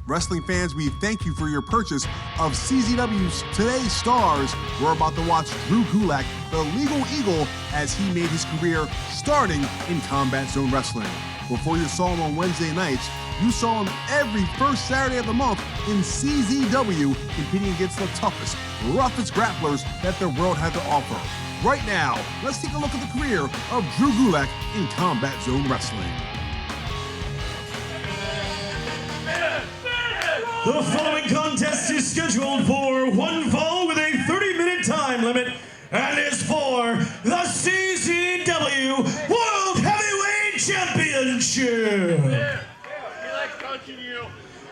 Wrestling fans, we thank you for your purchase of CZW's Today's Stars. We're about to watch Drew Gulak, the Legal Eagle, as he made his career starting in Combat Zone Wrestling. Before you saw him on Wednesday nights, you saw him every first Saturday of the month in CZW, competing against the toughest, roughest grapplers that the world had to offer. Right now, let's take a look at the career of Drew Gulak in Combat Zone Wrestling. The following contest is scheduled for one fall with a 30-minute time limit and is for the CZW World Heavyweight Championship. He likes punching you.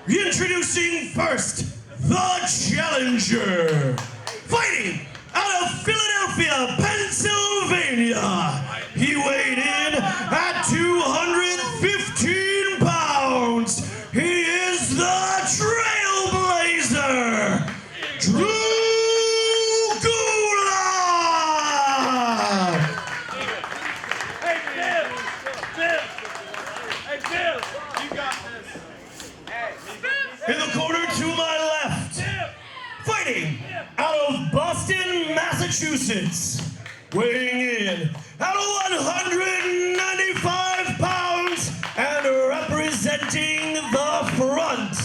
Introducing first, the challenger. Fighting out of Philadelphia, Pennsylvania. He weighed in at 215 pounds. He is the Trailblazer, Drew Gulak. Hey, Bill! Hey, Bill! You got this. In the corner to my left, fighting out of Boston, Massachusetts, weighing in at 195 pounds and representing the front.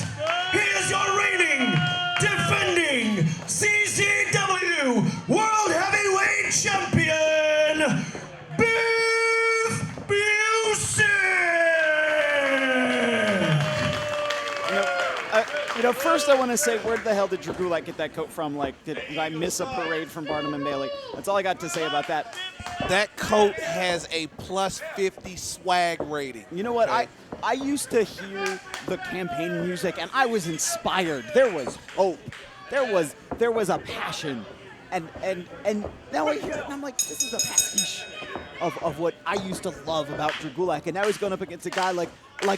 He is your reigning, defending CZW World Heavyweight Champion, Biff Busick. First I want to say, where the hell did Drew Gulak get that coat from? Like, did I miss a parade from Barnum and Bailey? That's all I got to say about that. That coat has a plus 50 swag rating. You know what? Okay? I used to hear the campaign music, and I was inspired. There was hope. There was a passion. And now I hear it, and I'm like, this is a pastiche of what I used to love about Drew Gulak. And now he's going up against a guy like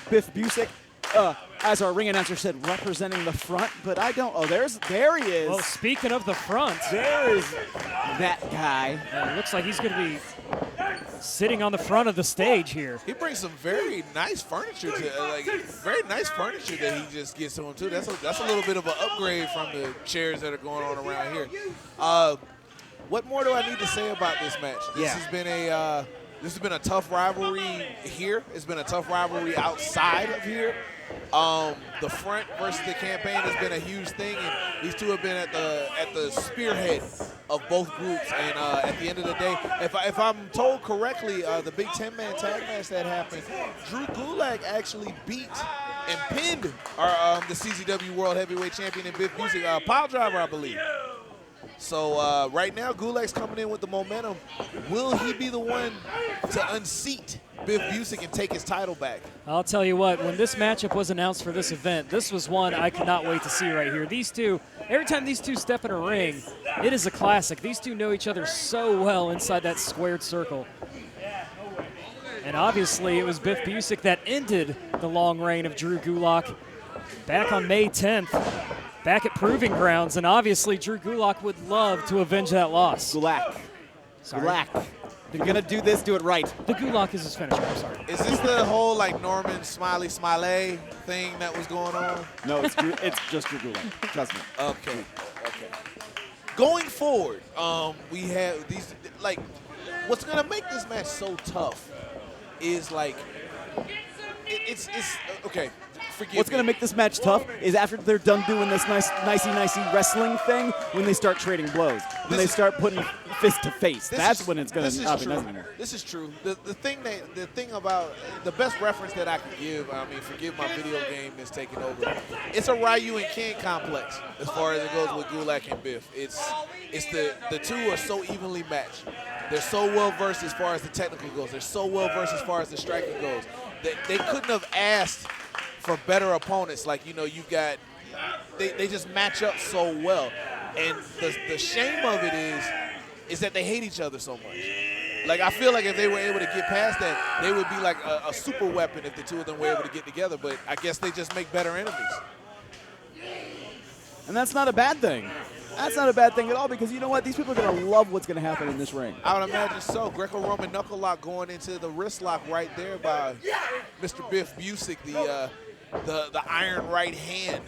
Biff Busick. As our ring announcer said, representing the front, but I don't. Oh, there he is. Well, speaking of the front, There is that guy. it looks like he's going to be sitting on the front of the stage here. He brings some very nice furniture very nice furniture that he just gets to him too. That's a little bit of an upgrade from the chairs that are going on around here. What more do I need to say about this match? This has been a tough rivalry here. It's been a tough rivalry outside of here. The front versus the campaign has been a huge thing, and these two have been at the spearhead of both groups. And at the end of the day, if I'm told correctly, the big 10-man tag match that happened, Drew Gulak actually beat and pinned the CZW World Heavyweight Champion in Biff Busick, pile driver, I believe. So right now, Gulak's coming in with the momentum. Will he be the one to unseat Biff Busick and take his title back? I'll tell you what, when this matchup was announced for this event, this was one I could not wait to see right here. These two, every time these two step in a ring, it is a classic. These two know each other so well inside that squared circle. And obviously, it was Biff Busick that ended the long reign of Drew Gulak back on May 10th. Back at Proving Grounds, and obviously Drew Gulak would love to avenge that loss. Gulak. Sorry. Gulak. If you're going to do this, do it right. The Gulak is his finisher, I'm sorry. Is this the whole Norman Smiley thing that was going on? No, it's just Drew Gulak. Trust me. Okay. Going forward, we have these, what's going to make this match so tough is, it's okay. What's going to make this match tough is after they're done doing this nicey wrestling thing, when they start trading blows, when they start putting fist to face. That's when it's going to not be nice anymore. This is true. The thing about the best reference that I can give, forgive my video game is taking over. It's a Ryu and Ken complex as far as it goes with Gulak and Biff. It's the two are so evenly matched. They're so well versed as far as the technical goes. They're so well versed as far as the striking goes. They couldn't have asked for better opponents. You've got, they just match up so well. And the shame of it is that they hate each other so much. I feel like if they were able to get past that, they would be like a super weapon if the two of them were able to get together. But I guess they just make better enemies. And that's not a bad thing. That's not a bad thing at all, because you know what? These people are going to love what's going to happen in this ring. I would imagine so. Greco-Roman knuckle lock going into the wrist lock right there by Mr. Biff Busick, the iron right hand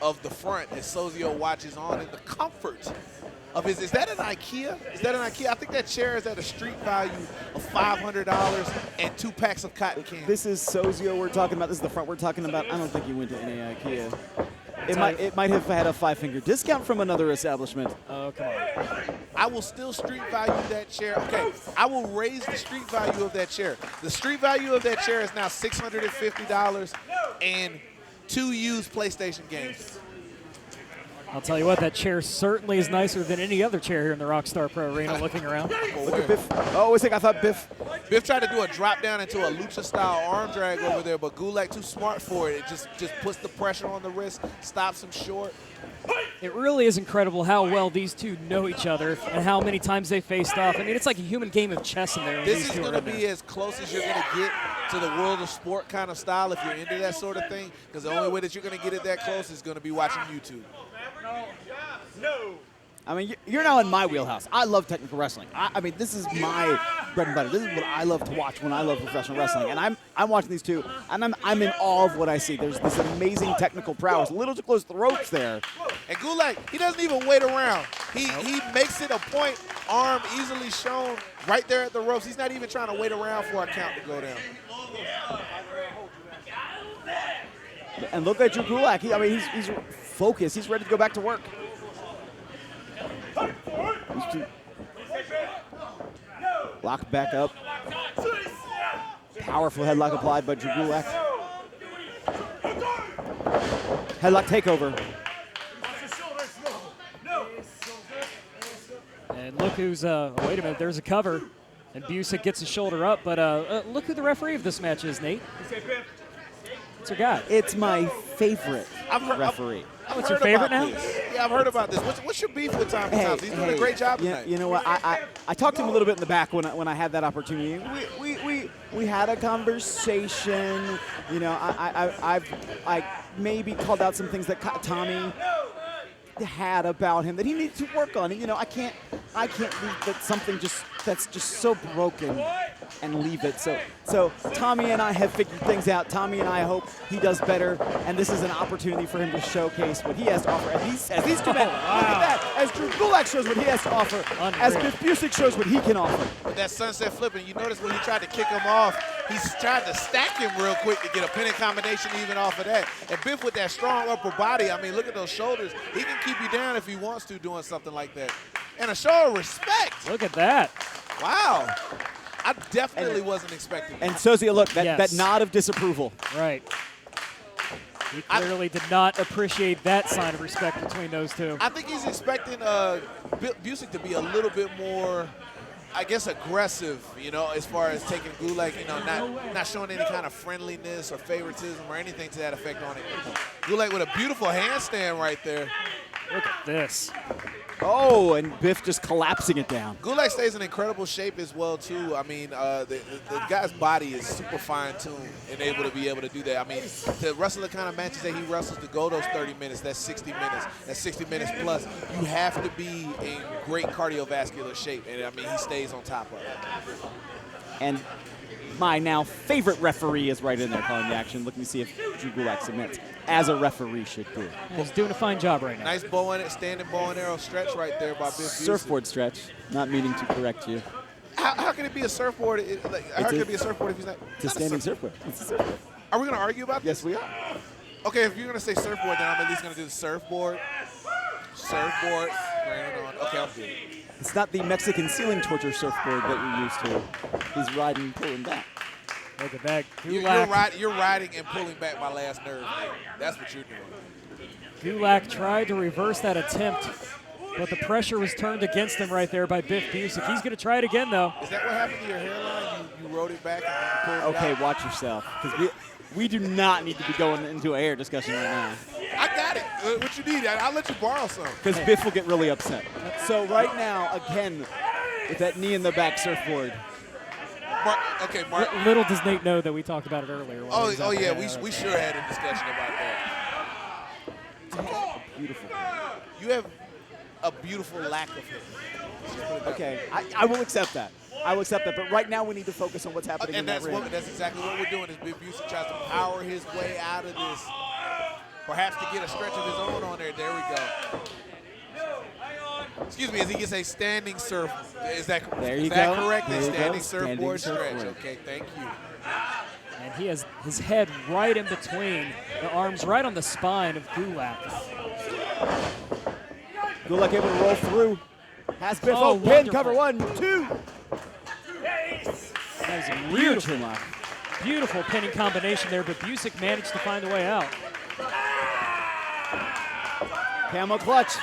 of the front as Sozio watches on in the comfort of his. Is that an IKEA? Is that an IKEA? I think that chair is at a street value of $500 and 2 packs of cotton candy. This is Sozio we're talking about. This is the front we're talking about. I don't think he went to any IKEA. It might have had a 5-finger discount from another establishment. Oh, come on. I will still street value that chair. Okay, I will raise the street value of that chair. The street value of that chair is now $650 and 2 used PlayStation games. I'll tell you what, that chair certainly is nicer than any other chair here in the Rockstar Pro Arena looking around. Look at Biff. Oh, I thought Biff. Biff tried to do a drop down into a lucha-style arm drag over there, but Gulak too smart for it. It just puts the pressure on the wrist, stops him short. It really is incredible how well these two know each other and how many times they faced off. I mean, it's like a human game of chess in there. when This these is two are going to in there. be as close as you're going to get to the world of sport kind of style if you're into that sort of thing, because the only way that you're going to get it that close is going to be watching YouTube. I mean, you're now in my wheelhouse. I love technical wrestling. I mean, this is my bread and butter. This is what I love to watch when I love professional wrestling. And I'm watching these two, and I'm in awe of what I see. There's this amazing technical prowess. A little too close to the ropes there. And Gulak, he doesn't even wait around. He makes it a point, arm easily shown right there at the ropes. He's not even trying to wait around for a count to go down. And look at Drew Gulak. He's focused. He's ready to go back to work. These two locked back up. Powerful headlock applied by Drew Gulak. Headlock takeover. And look who's, wait a minute, there's a cover. And Busick gets his shoulder up, but look who the referee of this match is, Nate. It's your guy. It's my favorite referee. What's your favorite now? Yeah, I've heard about this. What's your beef with Tommy Thompson? He's doing a great job tonight. You know what? I talked to him a little bit in the back when I had that opportunity. We had a conversation. You know, I maybe called out some things that Tommy had about him that he needed to work on. And, you know, I can't leave that something that's just so broken and leave it. So Tommy and I have figured things out. Tommy and I hope he does better, and this is an opportunity for him to showcase what he has to offer. As these two men, look at that, as Drew Gulak shows what he has to offer, as Biff Busick shows what he can offer. With that sunset flipping, you notice when he tried to kick him off, he's tried to stack him real quick to get a pinning combination even off of that. And Biff with that strong upper body, I mean, look at those shoulders. He can keep you down if he wants to doing something like that. And a show of respect. Look at that. Wow. I definitely wasn't expecting that. And Sozio, look, that Yes. nod of disapproval. Right. He clearly did not appreciate that sign of respect between those two. I think he's expecting Busick to be a little bit more, I guess, aggressive, you know, as far as taking Gulak, you know, not showing any kind of friendliness or favoritism or anything to that effect on it. Gulak with a beautiful handstand right there. Look at this. Oh, and Biff just collapsing it down. Gulak stays in incredible shape as well, too. I mean, the guy's body is super fine-tuned and able to be able to do that. I mean, to wrestle the kind of matches that he wrestles, to go those 30 minutes, that's 60 minutes, that's 60 minutes plus, you have to be in great cardiovascular shape. And, I mean, he stays on top of it. And my now favorite referee is right in there calling the action, looking to see if Drew Gulak submits, as a referee should do. He's doing a fine job right now. Nice bow in it, standing bow and arrow stretch right there by Biff Busick. Surfboard stretch, not meaning to correct you. How can it be a surfboard? How can it be a surfboard if he's not? It's a standing surfboard. It's a surfboard. Are we going to argue about this? Yes, we are. Okay, if you're going to say surfboard, then I'm at least going to do the surfboard. Surfboard. Okay, I'm good. It's not the Mexican ceiling torture surfboard that you're used to. He's riding, pulling back. Look at that. You're riding and pulling back my last nerve. Man. That's what you're doing. Gulak tried to reverse that attempt, but the pressure was turned against him right there by Biff Busick. He's going to try it again, though. Is that what happened to your hairline? You rode it back and then pulled it Okay, out? watch yourself, because we do not need to be going into a hair discussion right now, I got it. What you need? I'll let you borrow some. because Biff will get really upset. So right now, again, with that knee in the back surfboard. Mark. Little does Nate know that we talked about it earlier. while he was out Yeah, there. we sure had a discussion about that. Beautiful. You have a beautiful lack of hair. Okay, I will accept that. I will accept that. But right now we need to focus on what's happening in And that ring. that's exactly what we're doing. Is Biff Busick tries to power his way out of this, perhaps to get a stretch of his own on there. There we go. Excuse me, as he gets a standing surf. Is that correct? There you Is that go. correct? There A you go. standing surfboard Standing stretch. surfboard. Okay, thank you. And he has his head right in between the arms, right on the spine of Gulak. Gulak able to roll through. Has Biff. Oh, Oh, pin, wonderful. cover 1, 2. That was a Beautiful. beautiful pinning combination there, but Busick managed to find a way out. Camel clutch.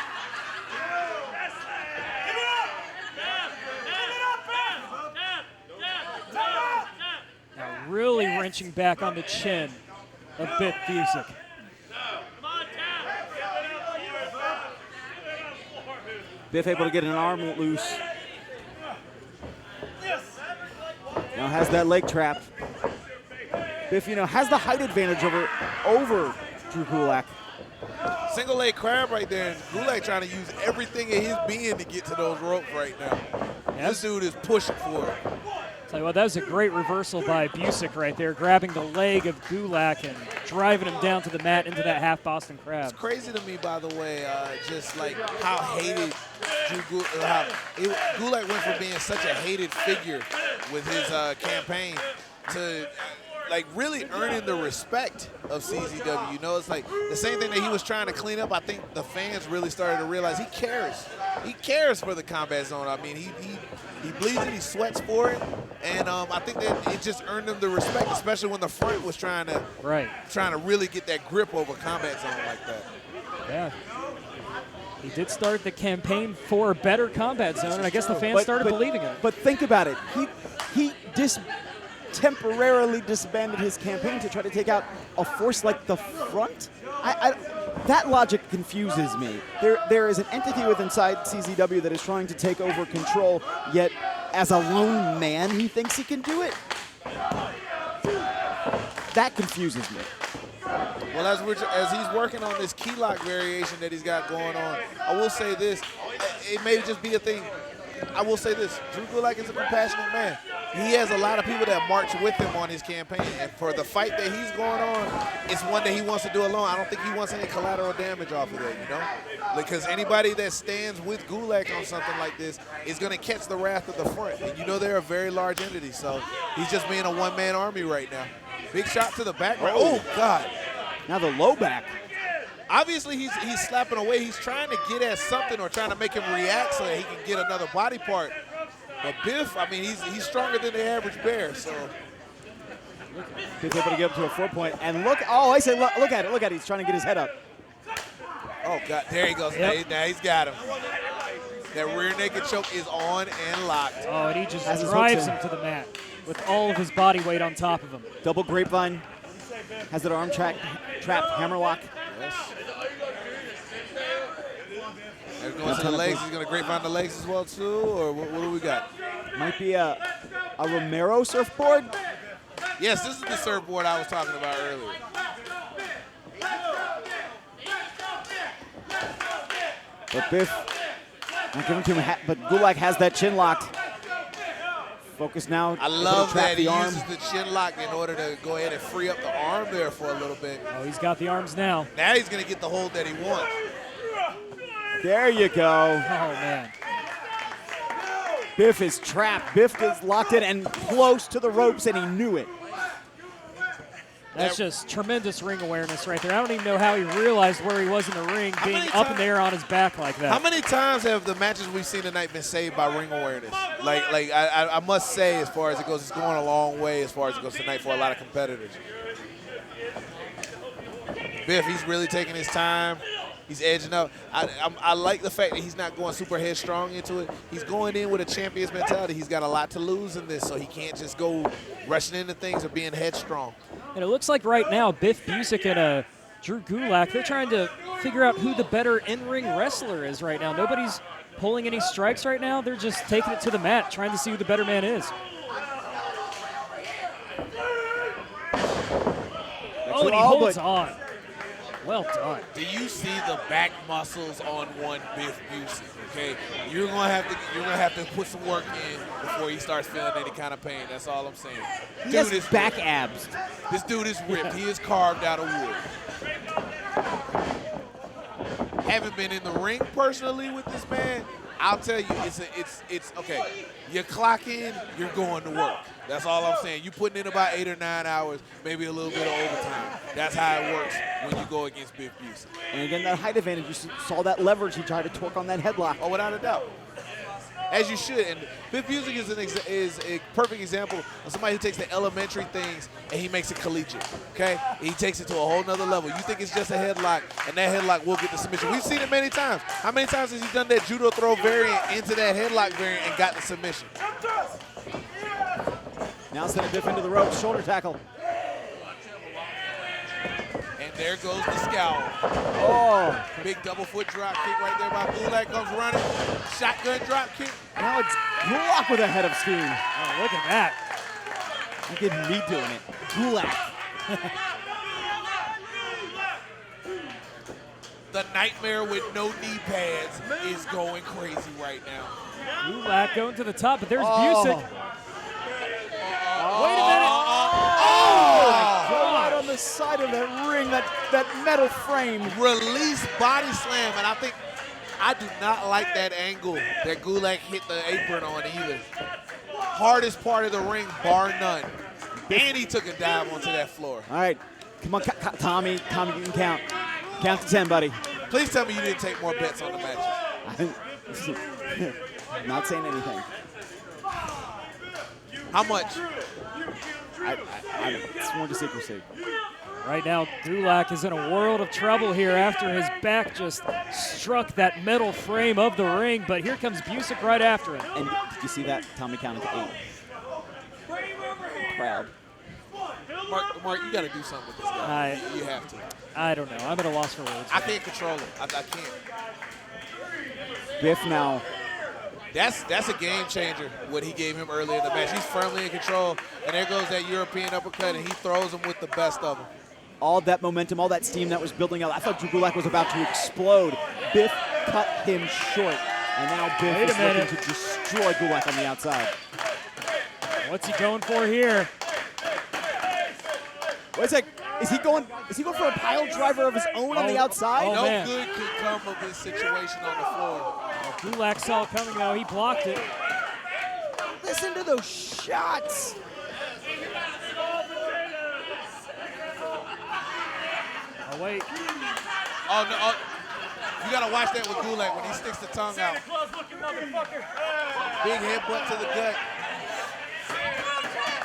Now really wrenching back on the chin of Biff Busick. Biff able to get an arm loose. Now has that leg trapped. Biff, has the height advantage over Drew Gulak. Single leg crab right there. And Gulak trying to use everything in his being to get to those ropes right now. This dude is pushing for it. Tell you what, that was a great reversal by Busick right there, grabbing the leg of Gulak and driving him down to the mat into that half Boston Crab. It's crazy to me, by the way, just like how hated Gulak went from being such a hated figure with his campaign to like really earning the respect of CZW. It's like the same thing that he was trying to clean up. I think the fans really started to realize he cares. He cares for the Combat Zone. I mean, he bleeds it, he sweats for it, and I think that it just earned him the respect, especially when the front was trying to really get that grip over Combat Zone like that. Yeah. He did start the campaign for a better Combat Zone, and I guess the fans started believing in it. But think about it. He temporarily disbanded his campaign to try to take out a force like the front. That logic confuses me. There is an entity within CZW that is trying to take over control, yet as a lone man, he thinks he can do it. That confuses me. Well, as he's working on this key lock variation that he's got going on, I will say this. It may just be a thing. I will say this. Drew Gulak is a compassionate man. He has a lot of people that march with him on his campaign. And for the fight that he's going on, it's one that he wants to do alone. I don't think he wants any collateral damage off of that, Because anybody that stands with Gulak on something like this is going to catch the wrath of the front. And they're a very large entity. So he's just being a one-man army right now. Big shot to the back. Oh, God. Now the low back. Obviously, he's slapping away. He's trying to get at something or trying to make him react so that he can get another body part. But Biff, I mean, he's stronger than the average bear. So Biff able to get up to a 4-point. And look at it. He's trying to get his head up. Oh, God, there he goes. Yep. Now he's got him. That rear naked choke is on and locked. Oh, and he just Has his drives hooks him to the mat with all of his body weight on top of him. Double grapevine. Has that arm trapped hammerlock. Yes. There's going to the legs. He's going to grapevine the legs as well, too? Or what do we got? Might be a Romero surfboard. Yes, this is the surfboard I was talking about earlier. But Biff, not giving to him, but Gulak has that chin locked. Focus now. I love that he the arm. uses the chin lock in order to go ahead and free up the arm there for a little bit. Oh, he's got the arms now. Now he's going to get the hold that he wants. There you go. Oh, man. Biff is trapped. Biff is locked in and close to the ropes, and he knew it. That's just tremendous ring awareness right there. I don't even know how he realized where he was in the ring, being up in the air on his back like that. How many times have the matches we've seen tonight been saved by ring awareness? I must say, as far as it goes, it's going a long way as far as it goes tonight for a lot of competitors. Biff, he's really taking his time. He's edging up. I like the fact that he's not going super headstrong into it. He's going in with a champion's mentality. He's got a lot to lose in this, so he can't just go rushing into things or being headstrong. And it looks like right now, Biff Busick and Drew Gulak, they're trying to figure out who the better in-ring wrestler is right now. Nobody's pulling any strikes right now. They're just taking it to the mat, trying to see who the better man is. Oh, and he holds on. Well done. Do you see the back muscles on one Biff Busick? Okay, you're gonna have to put some work in before he starts feeling any kind of pain. That's all I'm saying. He has is back ripped. abs. This dude is ripped. He is carved out of wood. Haven't been in the ring personally with this man. I'll tell you, it's okay. You clock in, you're going to work. That's all I'm saying. You putting in about 8 or 9 hours, maybe a little bit of overtime. That's how it works when you go against Biff Busick. And again, that height advantage, you saw that leverage. He tried to torque on that headlock. Oh, without a doubt. As you should. And Biff Busick is a perfect example of somebody who takes the elementary things and he makes it collegiate, okay? He takes it to a whole nother level. You think it's just a headlock, and that headlock will get the submission. We've seen it many times. How many times has he done that judo throw variant into that headlock variant and got the submission? Now sending Biff into the ropes, shoulder tackle. And there goes the scowl. Oh, Big double foot drop kick right there by Gulak comes running. Shotgun drop kick. now it's Gulak with a head of steam. Oh, look at that. Look at me doing it. Gulak. The nightmare with no knee pads is going crazy right now. Gulak going to the top, but there's Oh. Busick. Wait a minute. Right on the side of that ring, that metal frame. Release body slam, and I do not like that angle that Gulak hit the apron on either. Hardest part of the ring, bar none. And he took a dive onto that floor. All right, come on, Tommy, you can count. Count to 10, buddy. Please tell me you didn't take more bets on the matches. Not saying anything. How much? I'm sworn to secrecy. Right now, Gulak is in a world of trouble here after his back just struck that metal frame of the ring, but here comes Busick right after him. And did you see that? Tommy counted to 8. Proud. Mark, you got to do something with this guy. You have to. I don't know. I'm at a loss for words. I can't control him. I can't. Biff now. That's a game changer, what he gave him early in the match. He's firmly in control, and there goes that European uppercut, and he throws him with the best of them. All that momentum, all that steam that was building up. I thought Gulak was about to explode. Biff cut him short, and now Biff is looking to destroy Gulak on the outside. What's he going for here? Wait a sec. Is he going for a pile driver of his own on the outside? No man. good could come of this situation on the floor. Gulak saw it coming though. He blocked it. Listen to those shots. Oh, wait. Oh, no. Oh, you got to watch that with Gulak when he sticks the tongue out. Big headbutt to the gut.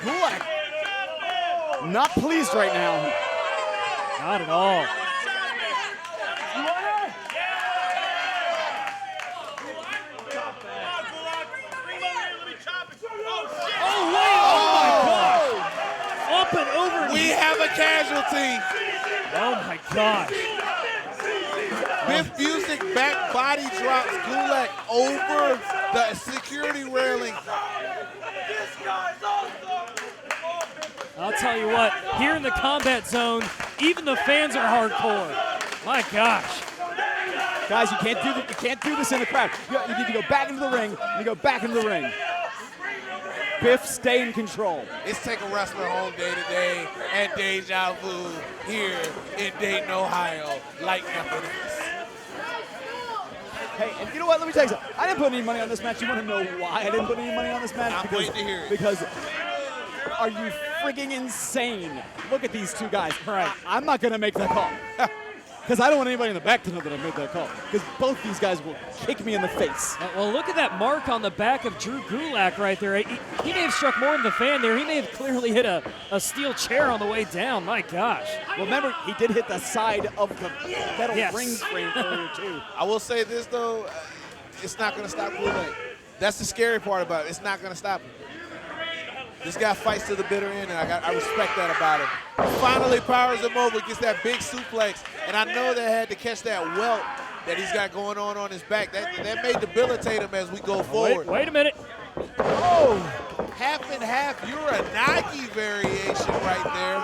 Gulak not pleased right now. Not at all. Oh, wait. Oh, my God. Up and over. We have a casualty. Oh, my gosh. Biff Busick back body drops Gulak over the security railing. I'll tell you what, here in the combat zone, even the fans are hardcore. My gosh. Guys, you can't do this in the crowd. You need to go back into the ring. You go back into the ring. Biff, stay in control. It's Take a Wrestler Home Day today at Deja Vu here in Dayton, Ohio, like nothing else. Hey, and you know what? Let me tell you something. I didn't put any money on this match. You want to know why I didn't put any money on this match? I'm waiting to hear it. Because are you frigging insane? Look at these two guys. All right, I'm not going to make that call. Because I don't want anybody in the back to know that I made that call. Because both these guys will kick me in the face. Well, look at that mark on the back of Drew Gulak right there. He may have struck more than the fan there. He may have clearly hit a steel chair on the way down. My gosh. Well, remember, he did hit the side of the metal Yes. ring frame earlier, too. I will say this, though. It's not going to stop Gulak. That's the scary part about it. It's not going to stop him. This guy fights to the bitter end, and I respect that about him. Finally powers him over, gets that big suplex, and I know they had to catch that welt that he's got going on his back. That may debilitate him as we go forward. Wait a minute. Oh, half and half Uranagi variation right there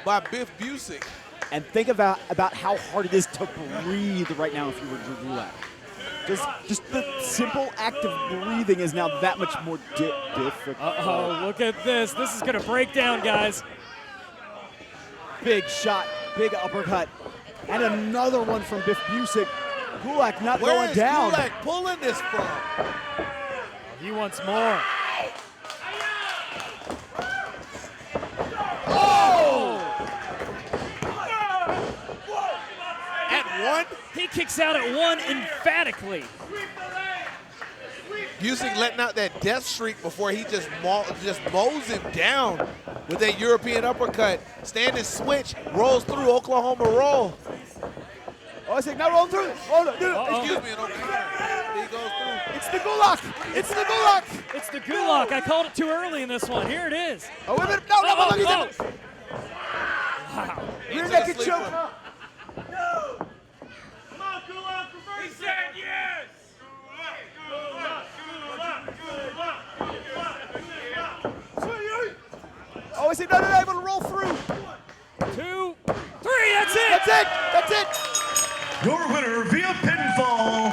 by Biff Busick. And think about how hard it is to breathe right now if you were Drew Gulak. Just the simple act of breathing is now that much more difficult. Uh-oh, look at this. This is going to break down, guys. Big shot, big uppercut. And another one from Biff Busick. Gulak not Where going is down. Gulak pulling this from? He wants more. At one, He kicks out at one emphatically. Busick letting out that death shriek before he just mows him down with that European uppercut. Standing switch, rolls through Oklahoma roll. Oh, I think not rolling through. Oh, no, Excuse me, an Oklahoma. He goes through. It's the Gulak. It's the Gulak. It's the Gulak. I called it too early in this one. Here it is. Oh, wait a minute. No, Oh, he's oh. in. Wow. Rear Into naked the choke. sleeper. Come on, Gulak, reverse. He said yes. Oh, I see. No, able to roll through. 2, 3. That's it. That's it. That's it. Your winner via pinfall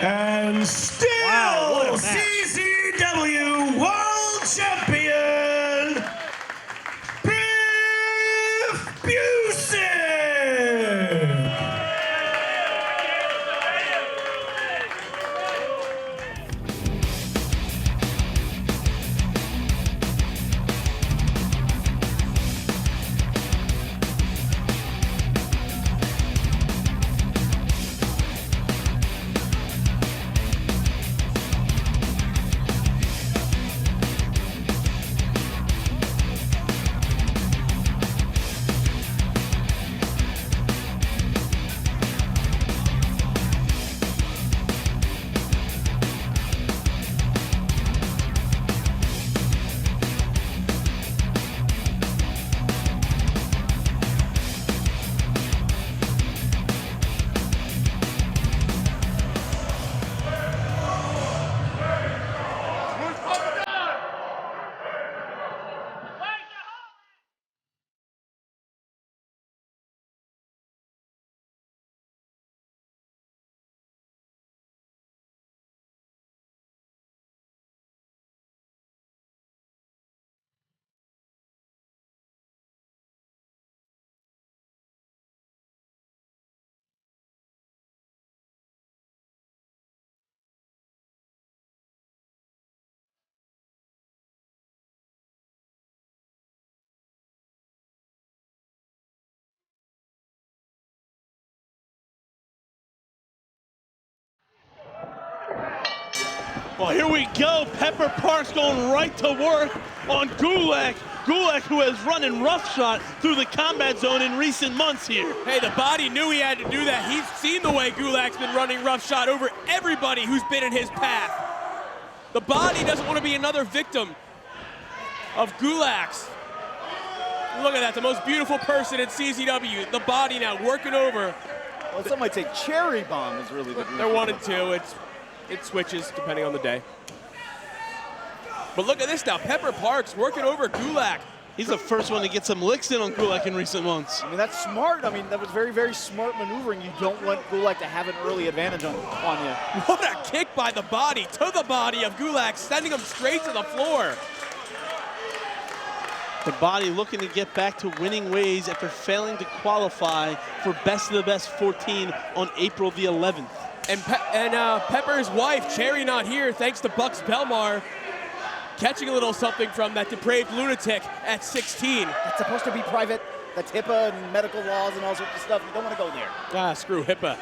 and still Wow, what a match. CZW World Champion, Biff Busick. Well, here we go. Pepper Parks going right to work on Gulak. Gulak, who has run in roughshod through the combat zone in recent months here. Hey, the body knew he had to do that. He's seen the way Gulak's been running roughshod over everybody who's been in his path. The body doesn't want to be another victim of Gulak's. Look at that, the most beautiful person in CZW. The body now working over. Well, some might say cherry bomb is really the They're 1 and 2. It switches depending on the day. But look at this now. Pepper Parks working over Gulak. He's the first one to get some licks in on Gulak in recent months. I mean, that's smart. I mean, that was very, very smart maneuvering. You don't want Gulak to have an early advantage on you. What a kick by the body to the body of Gulak, sending him straight to the floor. The body looking to get back to winning ways after failing to qualify for Best of the Best 14 on April the 11th. And Pepper's wife, Cherry, not here, thanks to Bucks Belmar, catching a little something from that depraved lunatic at 16. It's supposed to be private. That's HIPAA and medical laws and all sorts of stuff. You don't want to go there. Ah, screw HIPAA.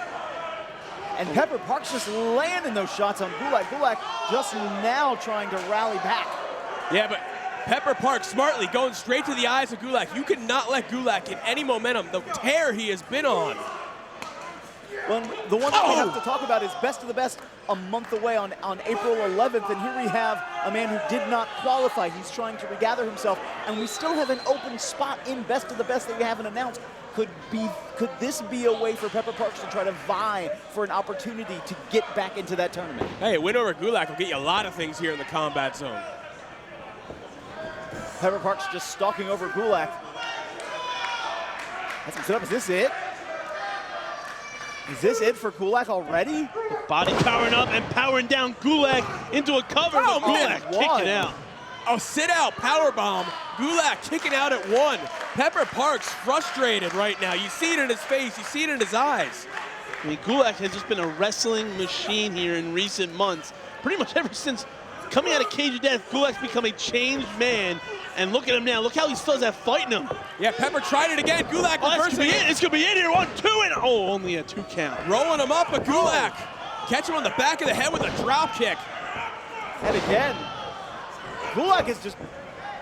And Pepper Parks just landing those shots on Gulak. Gulak just now trying to rally back. Yeah, but Pepper Parks smartly going straight to the eyes of Gulak. You cannot let Gulak get any momentum. The tear he has been on. Well, the one that we have to talk about is Best of the Best a month away on April 11th, and here we have a man who did not qualify. He's trying to regather himself, and we still have an open spot in Best of the Best that we haven't announced. Could this be a way for Pepper Parks to try to vie for an opportunity to get back into that tournament? Hey, a win over Gulak will get you a lot of things here in the combat zone. Pepper Parks just stalking over Gulak. Has him set up. Is this it? Is this it for Gulak already? Body powering up and powering down Gulak into a cover. Oh, but man, Gulak kicking out. Oh, sit out powerbomb. Gulak kicking out at 1. Pepper Parks frustrated right now. You see it in his face. You see it in his eyes. I mean, Gulak has just been a wrestling machine here in recent months. Pretty much ever since coming out of Cage of Death, Gulak's become a changed man. And look at him now. Look how he still has that fight in him. Yeah, Pepper tried it again. Gulak reversing it. It's going to be it here. 1, 2, and oh, only a 2 count. Rolling him up, but Gulak catch him on the back of the head with a drop kick. And again, Gulak is just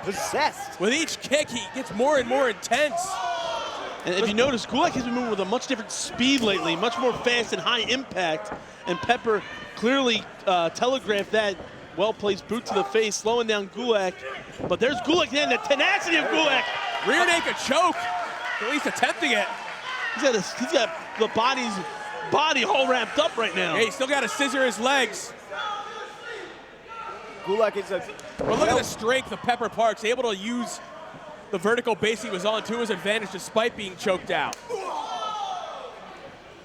possessed. With each kick, he gets more and more intense. And if you notice, Gulak has been moving with a much different speed lately, much more fast and high impact. And Pepper clearly telegraphed that. Well-placed boot to the face, slowing down Gulak. But there's Gulak again, the tenacity of Gulak. Rear naked choke, at least attempting it. He's got the body all wrapped up right now. Hey, he's still got to scissor his legs. Gulak is a... But look at the strength of Pepper Parks, able to use the vertical base he was on to his advantage despite being choked out.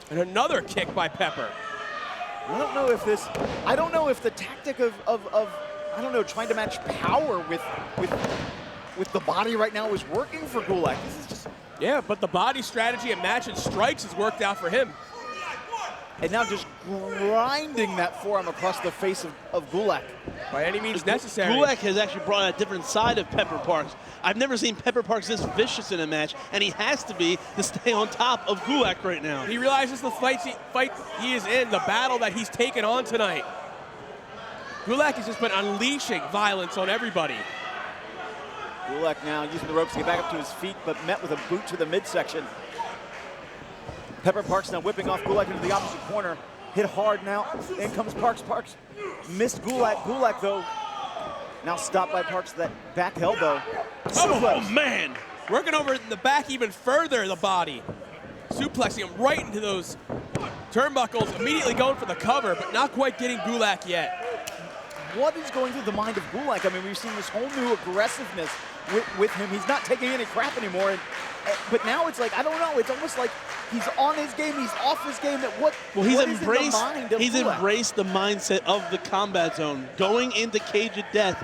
And another kick by Pepper. I don't know if the tactic of I don't know, trying to match power with the body right now is working for Gulak. This is just... Yeah, but the body strategy and matching strikes has worked out for him. And now just grinding that forearm across the face of Gulak. By any means necessary. Gulak has actually brought a different side of Pepper Parks. I've never seen Pepper Parks this vicious in a match, and he has to be to stay on top of Gulak right now. He realizes the fight he is in, the battle that he's taken on tonight. Gulak has just been unleashing violence on everybody. Gulak now using the ropes to get back up to his feet, but met with a boot to the midsection. Pepper Parks now whipping off Gulak into the opposite corner. Hit hard now. In comes Parks. Parks missed Gulak. Gulak, though, now stopped by Parks. That back elbow. Oh, man. Working over in the back even further, the body. Suplexing him right into those turnbuckles. Immediately going for the cover, but not quite getting Gulak yet. What is going through the mind of Gulak? I mean, we've seen this whole new aggressiveness with him. He's not taking any crap anymore. But now it's like, I don't know, it's almost like he's on his game, he's off his game. He's embraced the mindset of the combat zone. Going into Cage of Death,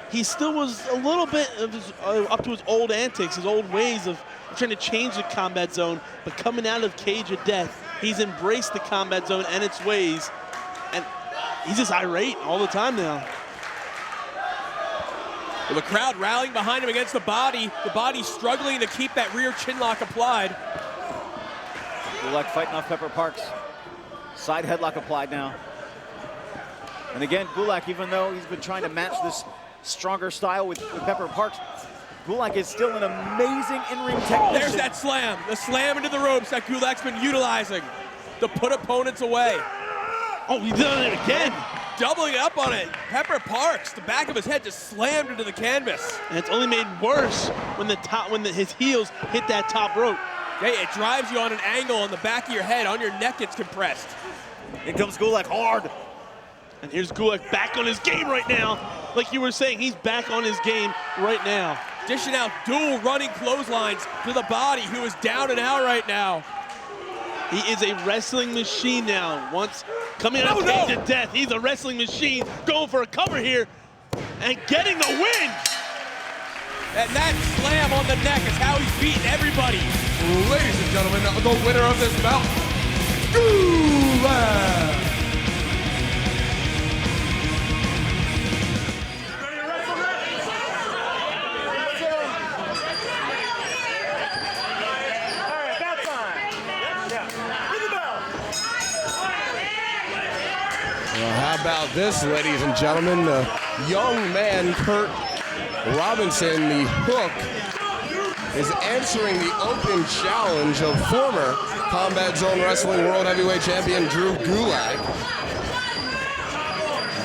he still was a little bit of up to his old antics, his old ways of trying to change the combat zone. But coming out of Cage of Death, he's embraced the combat zone and its ways. And he's just irate all the time now. Well, the crowd rallying behind him against the body struggling to keep that rear chin lock applied. Gulak fighting off Pepper Parks. Side headlock applied now. And again, Gulak, even though he's been trying to match this stronger style with Pepper Parks, Gulak is still an amazing in-ring technician. There's that slam, the slam into the ropes that Gulak's been utilizing to put opponents away. Oh, he's done it again. Doubling up on it. Pepper Parks, the back of his head just slammed into the canvas. And it's only made worse when his heels hit that top rope. Hey, it drives you on an angle on the back of your head, on your neck gets compressed. In comes Gulak hard. And here's Gulak back on his game right now. Like you were saying, he's back on his game right now. Dishing out dual running clotheslines to the body, who is down and out right now. He is a wrestling machine now. Once coming out of Cage of Death, he's a wrestling machine, going for a cover here and getting the win. And that slam on the neck is how he's beaten everybody. Ladies and gentlemen, the winner of this bout, Gulak. How about this, ladies and gentlemen? The young man, Kurt Robinson, the Hook, is answering the open challenge of former Combat Zone Wrestling World Heavyweight Champion Drew Gulak.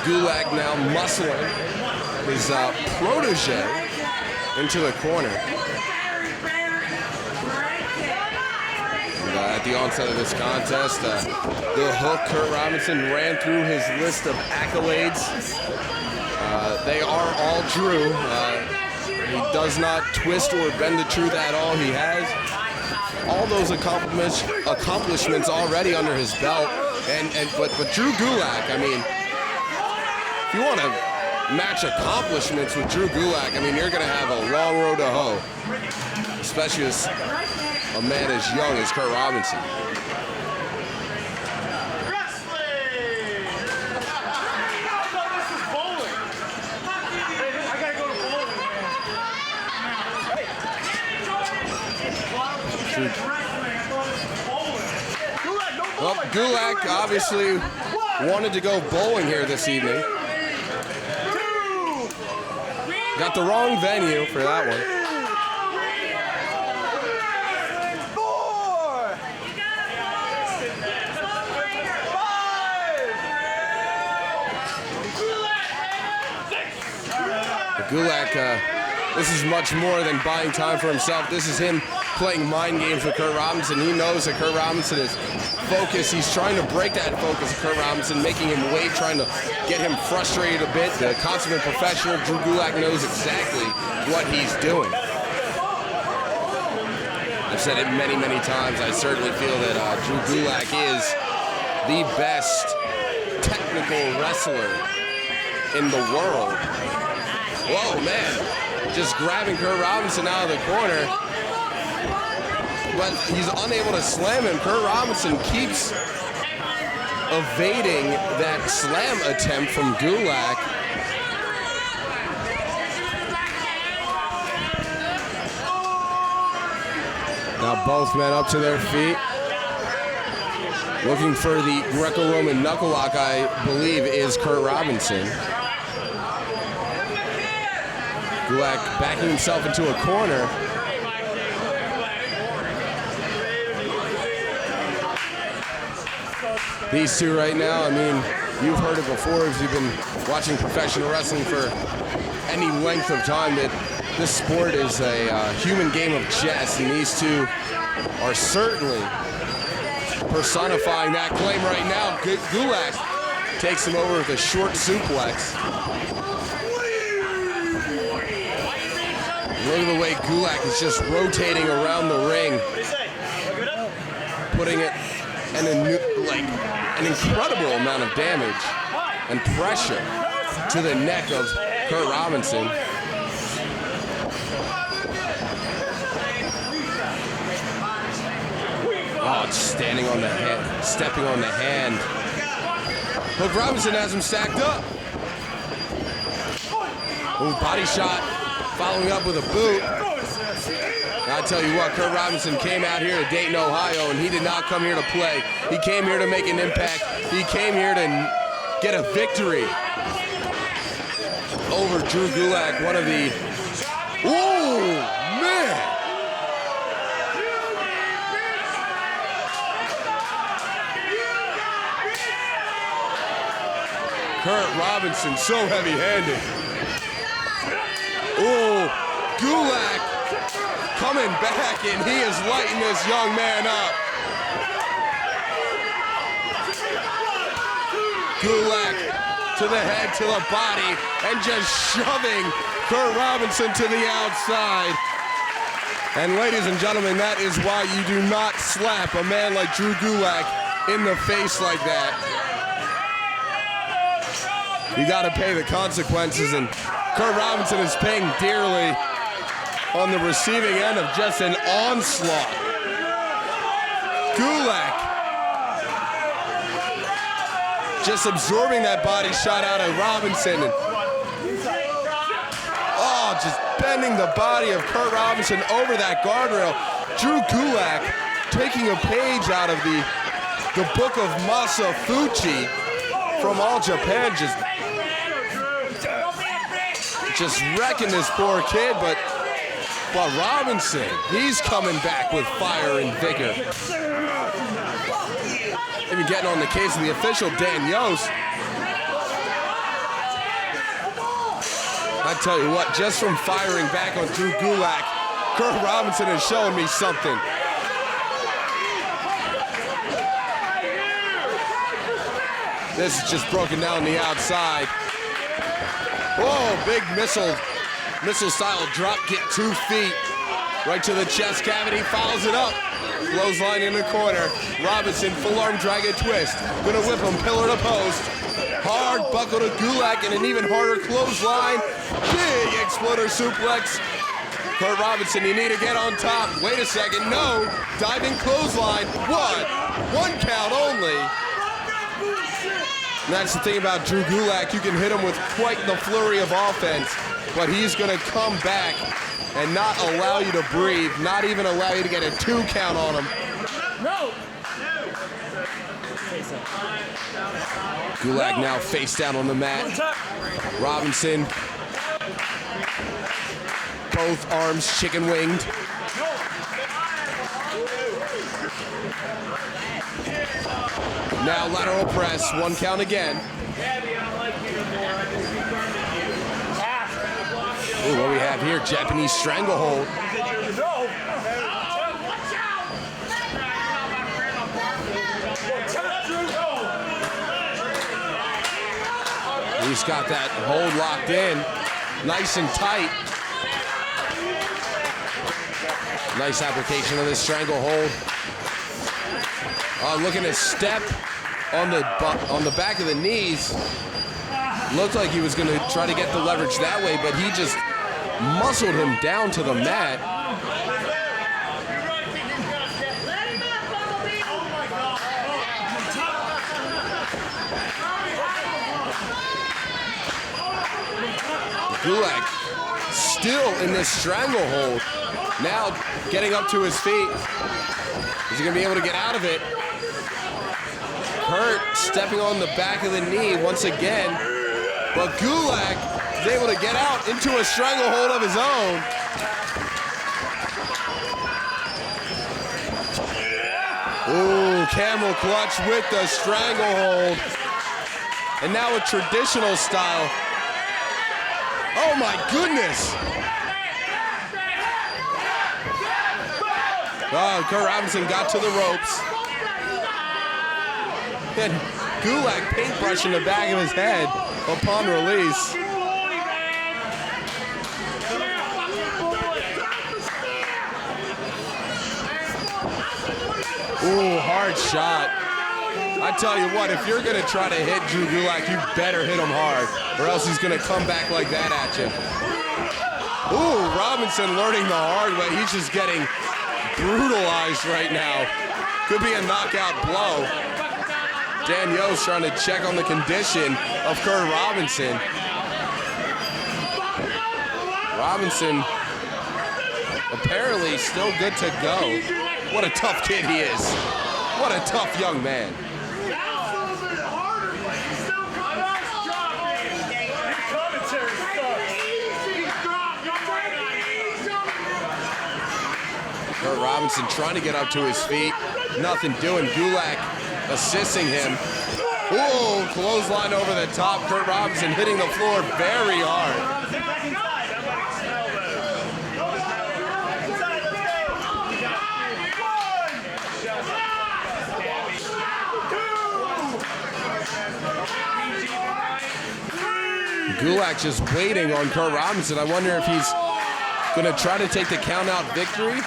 Gulak now muscling his protege into the corner. At the onset of this contest, the Hook, Kurt Robinson, ran through his list of accolades. They are all Drew. He does not twist or bend the truth at all. He has all those accomplishments already under his belt. But Drew Gulak, I mean, if you want to match accomplishments with Drew Gulak, I mean, you're going to have a long road to hoe, especially as a man as young as Kurt Robinson. Well, Gulak obviously wanted to go bowling here this evening. Got the wrong venue for that one. Gulak, this is much more than buying time for himself. This is him playing mind games with Kurt Robinson. He knows that Kurt Robinson is focused. He's trying to break that focus of Kurt Robinson, making him wait, trying to get him frustrated a bit. The consummate professional, Drew Gulak, knows exactly what he's doing. I've said it many, many times. I certainly feel that Drew Gulak is the best technical wrestler in the world. Whoa, man. Just grabbing Kurt Robinson out of the corner. But he's unable to slam him. Kurt Robinson keeps evading that slam attempt from Gulak. Now both men up to their feet. Looking for the Greco-Roman knuckle lock, I believe, is Kurt Robinson. Gulak backing himself into a corner. These two right now, I mean, you've heard it before if you've been watching professional wrestling for any length of time, that this sport is a human game of chess, and these two are certainly personifying that claim right now. Gulak takes him over with a short suplex. Look at the way Gulak is just rotating around the ring, putting it in an incredible amount of damage and pressure to the neck of Kurt Robinson. Oh, it's standing on the head, stepping on the hand. Look, Robinson has him stacked up. Oh, body shot, following up with a boot. I tell you what, Kurt Robinson came out here to Dayton, Ohio, and he did not come here to play. He came here to make an impact. He came here to get a victory over Drew Gulak, one of the... Oh, man! Kurt Robinson, so heavy-handed. Oh, Gulak coming back, and he is lighting this young man up. Gulak to the head, to the body, and just shoving Kurt Robinson to the outside. And ladies and gentlemen, that is why you do not slap a man like Drew Gulak in the face like that. You got to pay the consequences, and Kurt Robinson is paying dearly on the receiving end of just an onslaught. Gulak just absorbing that body shot out of Robinson. And, oh, just bending the body of Kurt Robinson over that guardrail. Drew Gulak taking a page out of the book of Masafuchi from All Japan, just wrecking this poor kid, but Robinson, he's coming back with fire and vigor. Maybe getting on the case of the official, Dan Yost. I tell you what, just from firing back on Drew Gulak, Kurt Robinson is showing me something. This is just broken down the outside. Whoa, big missile style drop kick, 2 feet, right to the chest cavity, follows it up. Clothesline in the corner. Robinson, full arm dragon twist. Gonna whip him, pillar to post. Hard buckle to Gulak and an even harder clothesline. Big exploder suplex. Kurt Robinson, you need to get on top. Wait a second, no. Diving clothesline. One count only. And that's the thing about Drew Gulak. You can hit him with quite the flurry of offense, but he's gonna come back and not allow you to breathe, not even allow you to get a 2 count on him. No. Gulak now face down on the mat. Robinson, both arms chicken winged. Now lateral press, 1 count again. Ooh, what we have here, Japanese stranglehold. He's got that hold locked in, nice and tight. Nice application of this stranglehold. Looking to step on the back of the knees. Looked like he was going to try to get the leverage that way, but he just muscled him down to the mat. Gulak still in this stranglehold. Now getting up to his feet. Is he going to be able to get out of it? Kurt stepping on the back of the knee once again. But Gulak is able to get out into a stranglehold of his own. Ooh, camel clutch with the stranglehold. And now a traditional style. Oh my goodness. Oh, Kurt Robinson got to the ropes. And Gulak paintbrushing the back of his head upon release. Ooh, hard shot. I tell you what, if you're gonna try to hit Drew Gulak, you better hit him hard, or else he's gonna come back like that at you. Ooh, Robinson learning the hard way. He's just getting brutalized right now. Could be a knockout blow. Dan Yost trying to check on the condition of Kurt Robinson. Robinson apparently still good to go. What a tough kid he is. What a tough young man. Kurt Robinson trying to get up to his feet. Nothing doing. Gulak assisting him. Ooh, clothesline over the top. Kurt Robinson hitting the floor very hard. Gulak just waiting on Kurt Robinson. I wonder if he's going to try to take the count out victory,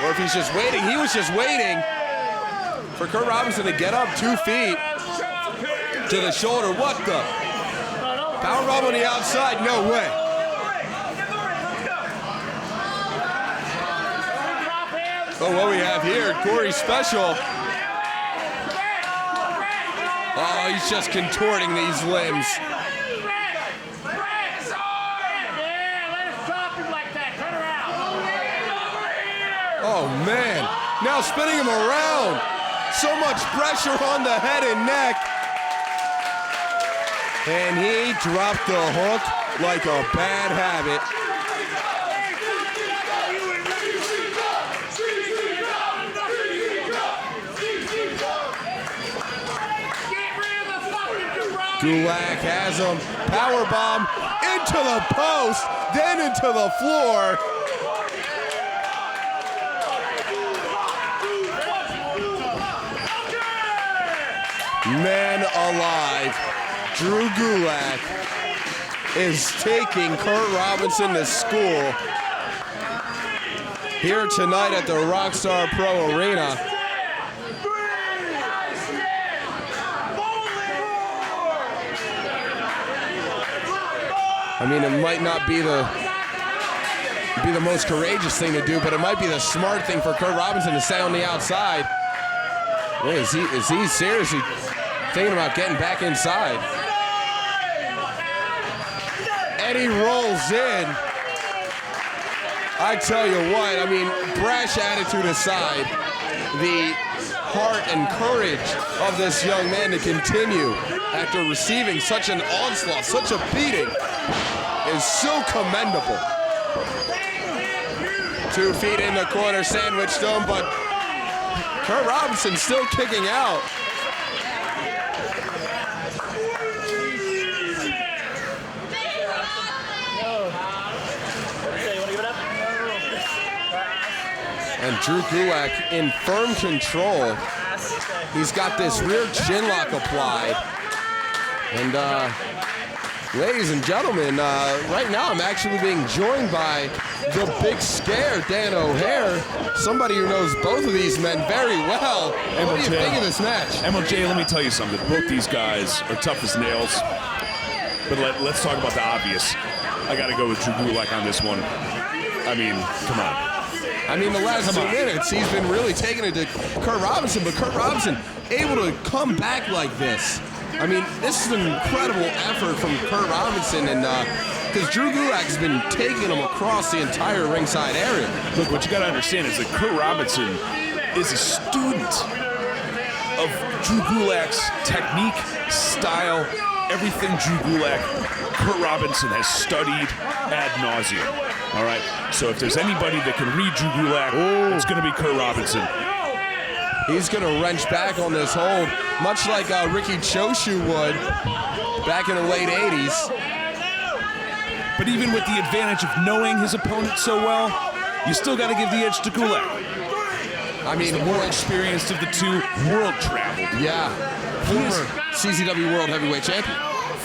or if he's just waiting. He was just waiting for Kurt Robinson to get up 2 feet to the shoulder. What the? Powerbomb on the outside? No way. Oh, what we have here, Corey Special. Oh, he's just contorting these limbs. Oh, man. Now spinning him around. So much pressure on the head and neck. And he dropped the hook like a bad habit. Gulak has him. Powerbomb into the post, then into the floor. Man alive, Drew Gulak is taking Kurt Robinson to school. here tonight at the Rockstar Pro Arena. I mean, it might not be the most courageous thing to do, but it might be the smart thing for Kurt Robinson to stay on the outside. Boy, is he seriously thinking about getting back inside? And he rolls in. I tell you what, I mean, brash attitude aside, the heart and courage of this young man to continue after receiving such an onslaught, such a beating, is so commendable. 2 feet in the corner, sandwiched him, but Kurt Robinson still kicking out. And Drew Gulak in firm control. He's got this rear chin lock applied. And ladies and gentlemen, right now I'm actually being joined by the big scare, Dan O'Hare, somebody who knows both of these men very well. What do you think of this match? MLJ, let me tell you something. Both these guys are tough as nails. But let's talk about the obvious. I got to go with Drew Gulak on this one. I mean, come on. I mean, the last 2 minutes, he's been really taking it to Kurt Robinson, but Kurt Robinson able to come back like this. I mean, this is an incredible effort from Kurt Robinson, and because Drew Gulak has been taking him across the entire ringside area. Look, what you got to understand is that Kurt Robinson is a student of Drew Gulak's technique, style, everything Drew Gulak, Kurt Robinson has studied ad nauseum. All right, so if there's anybody that can read Drew Gulak, it's going to be Kurt Robinson. He's going to wrench back on this hold, much like Ricky Choshu would back in the late 80s. But even with the advantage of knowing his opponent so well, you still got to give the edge to Gulak. I mean, the more experienced of the two, world traveled. Yeah, former CZW World Heavyweight Champion.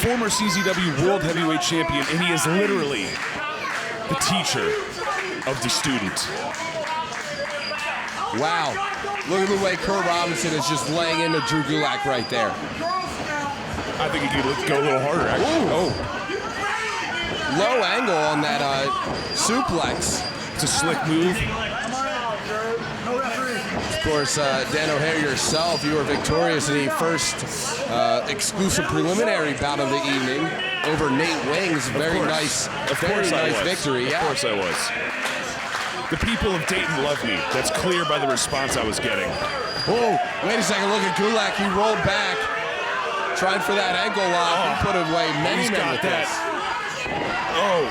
Former CZW World Heavyweight Champion, and he is literally the teacher of the student. Wow. Look at the way Kurt Robinson is just laying into Drew Gulak right there. I think he could go a little harder, actually. Low angle on that suplex. It's a slick move. Of course, Dan O'Hare, yourself, you were victorious in the first exclusive preliminary bout of the evening over Nate Wings. Very nice victory. Of course I was. The people of Dayton love me. That's clear by the response I was getting. Oh, wait a second. Look at Gulak. He rolled back, trying for that ankle lock. He put away many men with this. Oh,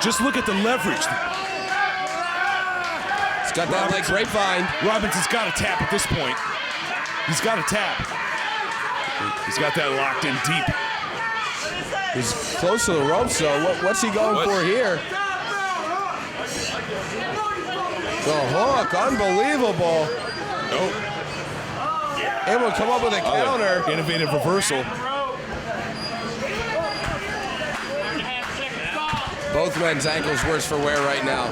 just look at the leverage. He's got that leg grapevine. Robinson's got to tap at this point. He's got to tap. He's got that locked in deep. He's close to the ropes, so what's he going for here? The hook, unbelievable. Nope. Able to come up with a counter. Innovative reversal. Both men's ankles worse for wear right now.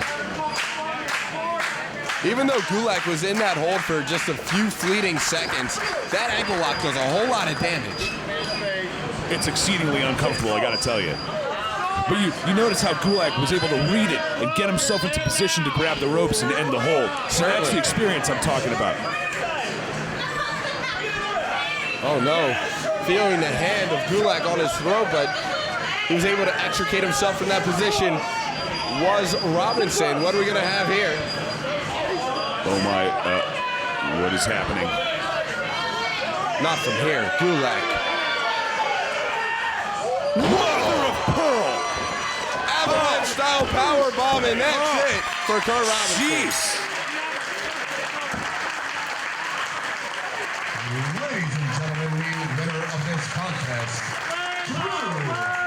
Even though Gulak was in that hold for just a few fleeting seconds, that ankle lock does a whole lot of damage. It's exceedingly uncomfortable, I gotta tell you. But you notice how Gulak was able to read it and get himself into position to grab the ropes and end the hold. So that's the experience I'm talking about. Oh no, feeling the hand of Gulak on his throat, but he was able to extricate himself from that position. Was Robinson. What are we gonna have here? Oh my, what is happening? Not from here, Gulak. Mother of pearl! Avalanche-style powerbomb, and that's it for Kurt Robinson. Jeez! Ladies and gentlemen, the winner of this contest, Drew Gulak.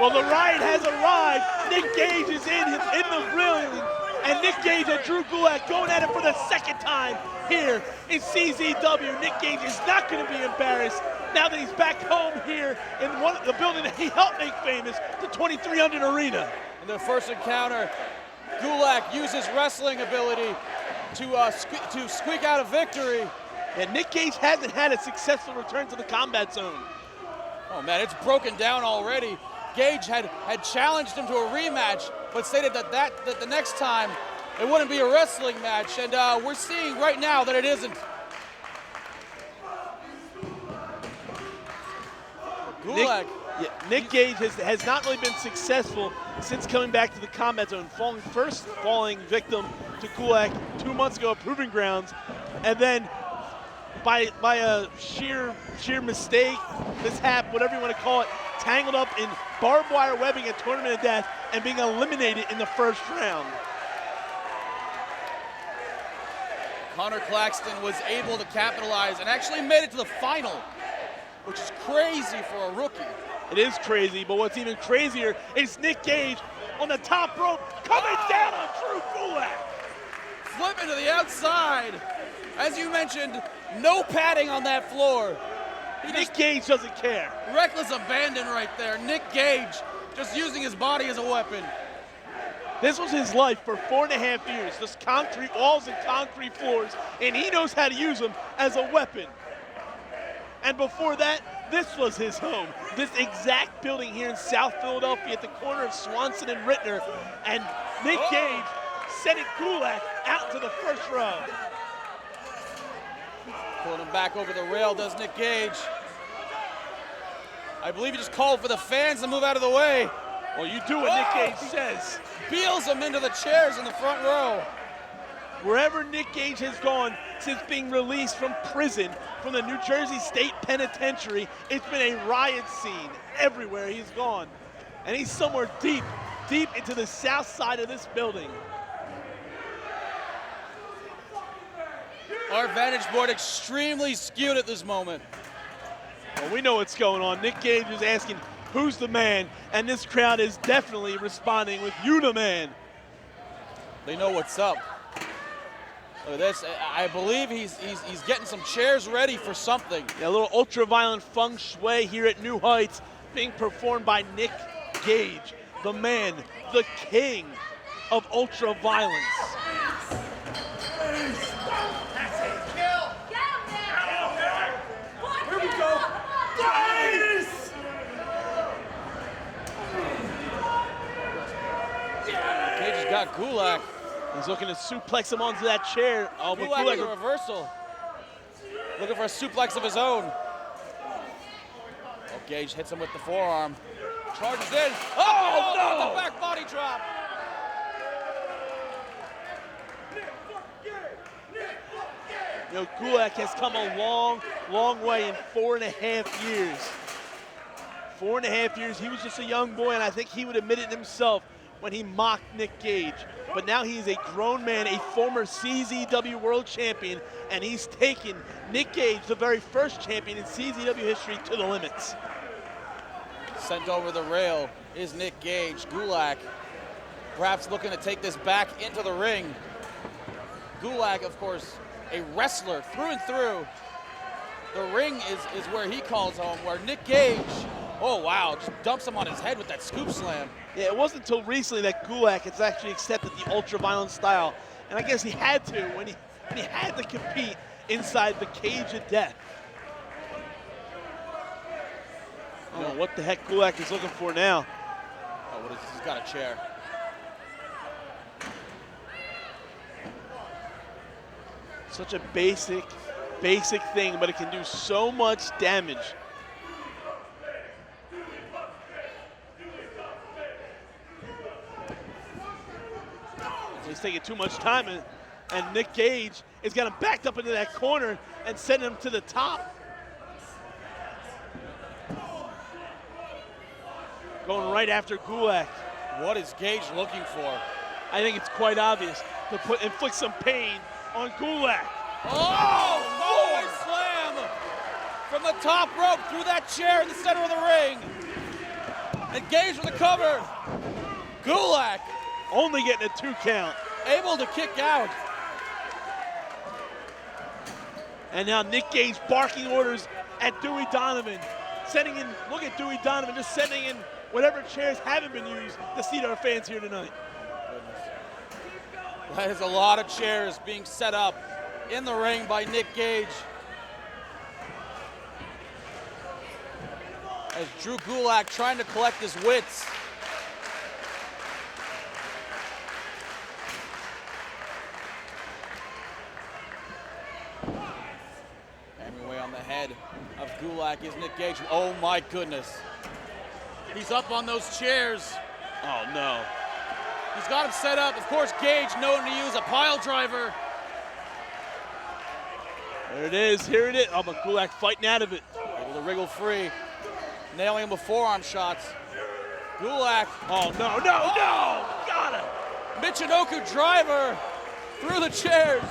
Well, the ride has arrived. Nick Gage is in the railing, and Nick Gage and Drew Gulak going at it for the second time here in CZW. Nick Gage is not going to be embarrassed now that he's back home here in the building that he helped make famous, the 2300 Arena. In their first encounter, Gulak used his wrestling ability to squeak out a victory. And Nick Gage hasn't had a successful return to the Combat Zone. Oh man, it's broken down already. Gage had challenged him to a rematch, but stated that the next time it wouldn't be a wrestling match, and we're seeing right now that it isn't. Gulak. Nick Gage has not really been successful since coming back to the Combat Zone, falling victim to Gulak 2 months ago at Proving Grounds, and then by a sheer mistake, mishap, whatever you want to call it, tangled up in barbed wire webbing at Tournament of Death and being eliminated in the first round. Connor Claxton was able to capitalize and actually made it to the final, which is crazy for a rookie. It is crazy, but what's even crazier is Nick Gage on the top rope coming down on Drew Gulak. Flipping to the outside. As you mentioned, no padding on that floor. Nick Gage doesn't care. Reckless abandon right there. Nick Gage just using his body as a weapon. This was his life for 4.5 years, just concrete walls and concrete floors, and he knows how to use them as a weapon. And before that, this was his home. This exact building here in South Philadelphia at the corner of Swanson and Rittner. And Nick Gage sending Gulak out to the first row. Pulling him back over the rail does Nick Gage. I believe he just called for the fans to move out of the way. Well, you do what Nick Gage says. Peels him into the chairs in the front row. Wherever Nick Gage has gone since being released from prison, from the New Jersey State Penitentiary, it's been a riot scene everywhere he's gone. And he's somewhere deep into the south side of this building. Our vantage board extremely skewed at this moment. Well, we know what's going on. Nick Gage is asking, who's the man? And this crowd is definitely responding with, you the man. They know what's up. Look at this. I believe he's getting some chairs ready for something. Yeah, a little ultra-violent feng shui here at New Heights being performed by Nick Gage, the man, the king of ultra-violence. Here we go. Nice! Gage has got Gulak. He's looking to suplex him onto that chair. Oh, but Gulak with a reversal. Looking for a suplex of his own. Oh, Gage hits him with the forearm. Charges in. Oh, no! The back body drop. You know, Gulak has come a long, long way in 4.5 years. 4.5 years, he was just a young boy, and I think he would admit it himself when he mocked Nick Gage. But now he is a grown man, a former CZW World Champion, and he's taken Nick Gage, the very first champion in CZW history, to the limits. Sent over the rail is Nick Gage. Gulak perhaps looking to take this back into the ring. Gulak, of course, a wrestler through and through. The ring is where he calls home, where Nick Gage, oh wow, just dumps him on his head with that scoop slam. Yeah, it wasn't until recently that Gulak has actually accepted the ultra-violent style. And I guess he had to when he had to compete inside the cage of death. I don't know what the heck Gulak is looking for now. Oh, what is this? He's got a chair. Such a basic thing, but it can do so much damage. He's taking too much time, and Nick Gage is got him backed up into that corner and sending him to the top. Going right after Gulak. What is Gage looking for? I think it's quite obvious to inflict some pain on Gulak. Oh, forward slam from the top rope through that chair in the center of the ring. And Gage with the cover. Gulak only getting a 2 count. Able to kick out. And now Nick Gage barking orders at Dewey Donovan. Sending in, look at Dewey Donovan, just sending in whatever chairs haven't been used to seat our fans here tonight. That is a lot of chairs being set up in the ring by Nick Gage. As Drew Gulak trying to collect his wits. Hammering away on the head of Gulak is Nick Gage. Oh my goodness. He's up on those chairs. Oh no. He's got him set up. Of course, Gage known to use a pile driver. There it is, here it is. Oh, but Gulak fighting out of it. Able to wriggle free. Nailing him with forearm shots. Gulak. Oh, no, no, no! Got him! Michinoku driver through the chairs.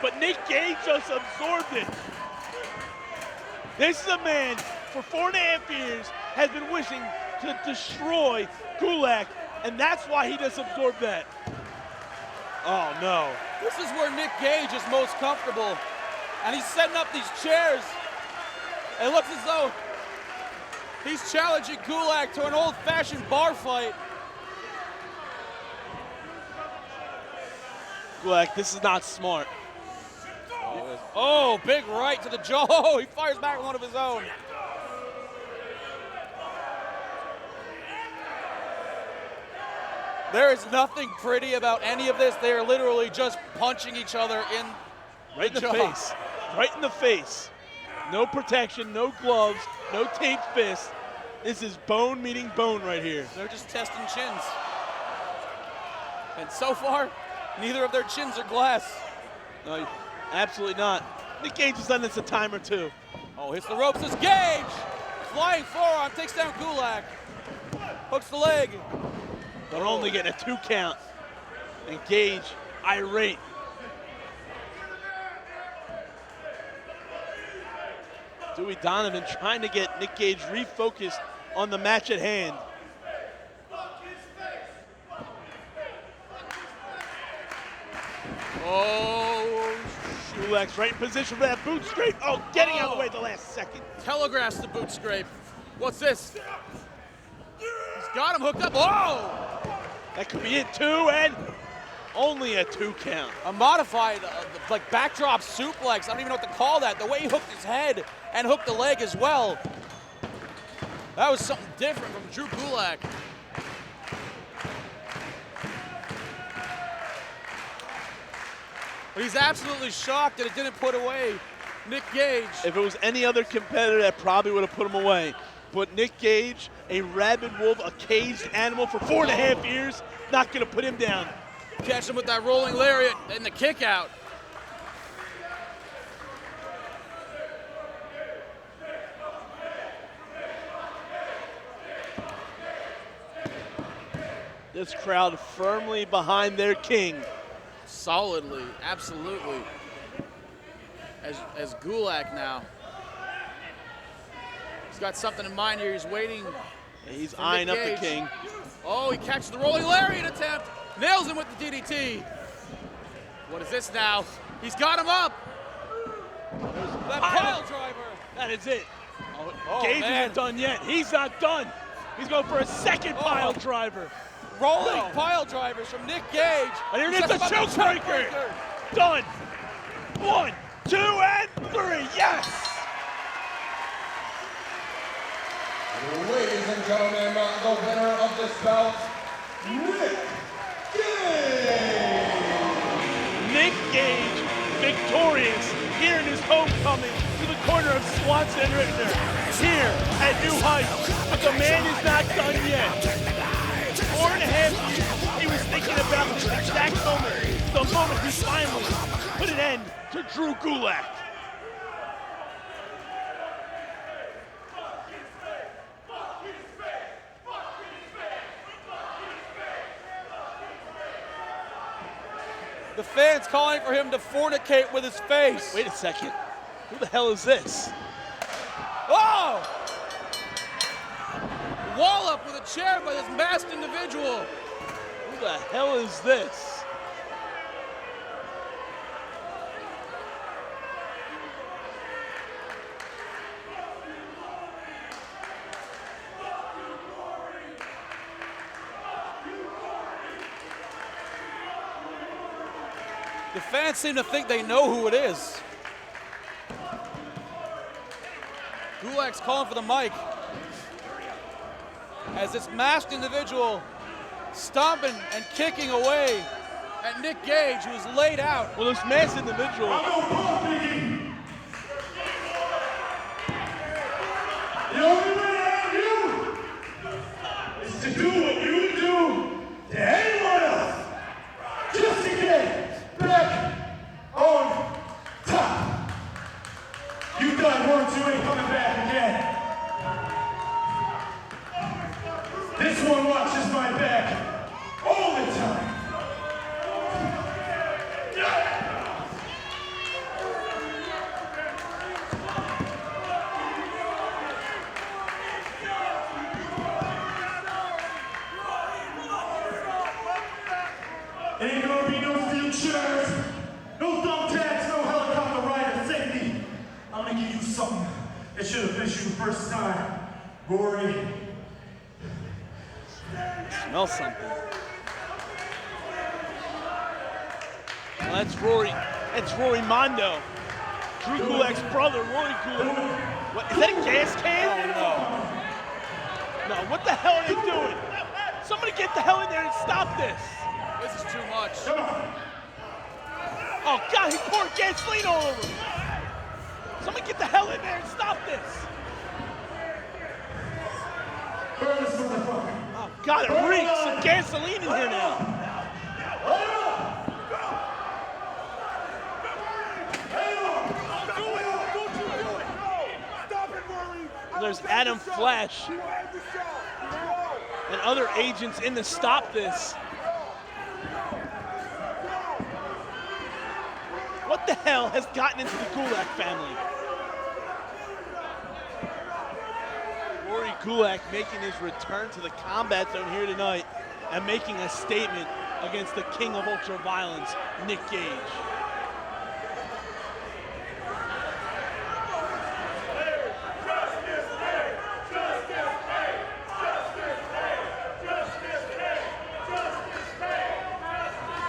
But Nick Gage just absorbed it. This is a man, for 4.5 years, has been wishing to destroy Gulak, and that's why he just absorbed that. Oh, no. This is where Nick Gage is most comfortable. And he's setting up these chairs. It looks as though he's challenging Gulak to an old-fashioned bar fight. Gulak, this is not smart. Oh, big right to the jaw. Oh, he fires back with one of his own. There is nothing pretty about any of this. They are literally just punching each other in right in the face. Right in the face. No protection, no gloves, no taped fist. This is bone meeting bone right here. They're just testing chins. And so far, neither of their chins are glass. No, absolutely not. Nick Gage has done this a time or two. Oh, hits the ropes as Gage. Flying forearm, takes down Gulak. Hooks the leg. They're only getting a 2 count. And Gage, irate. Dewey Donovan trying to get Nick Gage refocused on the match at hand. Oh, Gulak's right in position for that boot scrape. Oh, getting out of the way at the last second. Telegraphs the boot scrape. What's this? He's got him hooked up. Oh! That could be it too, and only a 2 count. A modified, like backdrop suplex. I don't even know what to call that. The way he hooked his head and hooked the leg as well. That was something different from Drew Gulak. But he's absolutely shocked that it didn't put away Nick Gage. If it was any other competitor, that probably would have put him away. But Nick Gage, a rabid wolf, a caged animal for 4.5 years, not gonna put him down. Catch him with that rolling lariat and the kick out. This crowd firmly behind their king. Solidly, absolutely. As Gulak now. He's got something in mind here. He's waiting. He's eyeing up the king. Oh, he catches the rolling lariat attempt. Nails him with the DDT. What is this now? He's got him up. That pile driver. That is it. Oh, Gage man. isn't done yet. He's not done. He's going for a second pile driver. Rolling pile drivers from Nick Gage. And here it is, the choke breaker. Done. 1, 2, and 3. Yes. Ladies and gentlemen, the winner of this bout, Nick Gage. Nick Gage, victorious here in his homecoming to the corner of Swanson and Rittner, here at New Heights. But the man is not done yet. 4.5 years, he was thinking about this exact moment, the moment he finally put an end to Drew Gulak. The fans calling for him to fornicate with his face. Wait a second. Who the hell is this? Oh! Wallop with a chair by this masked individual. Who the hell is this? The fans seem to think they know who it is. Gulak's calling for the mic as this masked individual stomping and kicking away at Nick Gage, who is laid out. Well, this masked individual. The only way to have you is to do what you do to anyone else, just to get back on top. You done once, you ain't coming back again. This one watches my back all the time. Ain't gonna be no steel chairs, no thumbtacks, no helicopter ride of safety. I'm gonna give you something that should have finished you the first time, Rory. Smell something. Well, that's Rory. That's Rory Mondo. Drew Gulak's brother, Rory Gulak. What, is that a gas can? Oh, no. No, what the hell are they doing? Somebody get the hell in there and stop this. This is too much. Oh, God, he poured gasoline all over him. Somebody get the hell in there and stop this. Oh, God, it reeks of gasoline in here now. There's Adam Flash and other agents in to stop this. What the hell has gotten into the Gulak family? Rory Gulak making his return to the combat zone here tonight and making a statement against the king of ultra-violence, Nick Gage.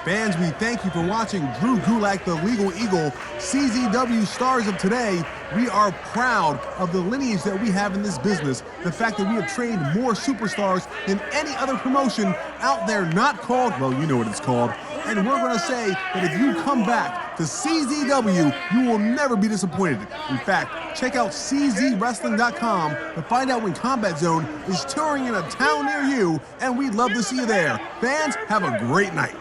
Fans, we thank you for watching Drew Gulak, the Legal Eagle, CZW Stars of Today. We are proud of the lineage that we have in this business, the fact that we have trained more superstars than any other promotion out there not called, well, you know what it's called. And we're going to say that if you come back to CZW, you will never be disappointed. In fact, check out czwrestling.com to find out when Combat Zone is touring in a town near you, and we'd love to see you there. Fans, have a great night.